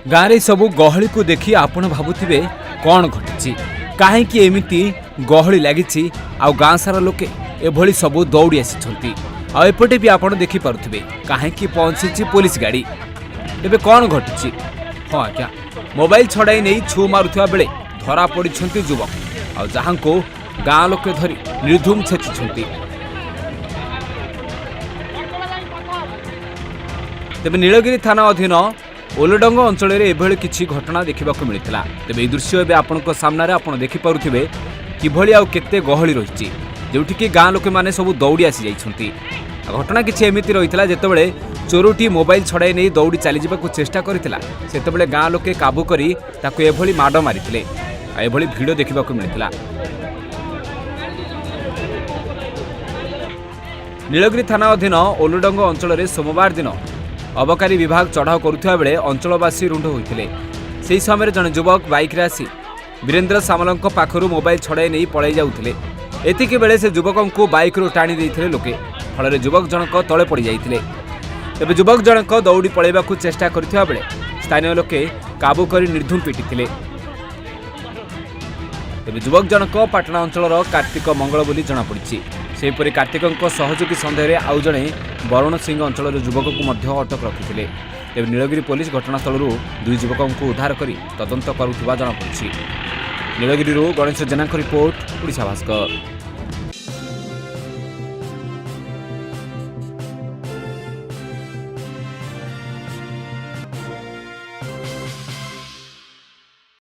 गाँव में सबू गहली को देखी आपण भावुवे कौन घटी कहीं एमती गहली लगी गाँ सारा लोके एभली सबू दौड़ी आसी आउपटे भी आपड़ देखिपे कहीं पहुंची पुलिस गाड़ी तेज कौन घटी। हाँ आज्ञा मोबाइल छड़ाई नहीं छु मारुवा बेले धरा पड़ी युवक आ जहां को गाँ लोके धरी निर्धूम छेचुंट। तेज नीलगिरी थाना अधीन ओलडंग अंचल एभली किसी घटना देखा मिलता। तेज यह दृश्य एवं आपण सामने आप देखिपे किभली आउ केते गहली रही जोठिकी गाँ लोके माने सब दौड़ी आसी जाइछंती। घटना किसी एमती रही जितेबाला चोरटी मोबाइल छड़ाई नहीं दौड़ी चली जावाक चेष्टा करथिला सेतेबेले गाँ लोके काबू करी ताकू एभली माड़ मारिथिले एभली भिड़ देखा मिलता। नीलगिरी थाना अधीन ओलडंग अंचल सोमवार दिन अबकारी विभाग चढ़ाऊ करुवा बेले अंचलवासी रुंढ होते से समय जड़े युवक बाइक आसी वीरेन्द्र सामल पाखर मोबाइल छड़ाई नहीं पलि जाऊे। एतिक बेले से युवक को बाइक टाणी देते लोके फल युवक जनक तले पड़ जाते। तेज युवक जनक दौड़ी पलैवाक चेष्टा करथिबा बेले स्थानीय लोके काबू कर निर्धूम पिटी। तेज युवक जनक पाटना अंचल कार्तिक मंगल बोली जमापड़ी। सेपरि कार्तिक सहयोगी सन्देह आउ जड़े बरुण सिंह अंचल युवक को अटक रखिते। तेज नीलगिरी पुलिस घटनास्थल दुई युवक को उद्धार कर तदंत करुवा जमापड़ी। नीलगिरी गणेश जेना रिपोर्ट, ओडिशा भास्कर।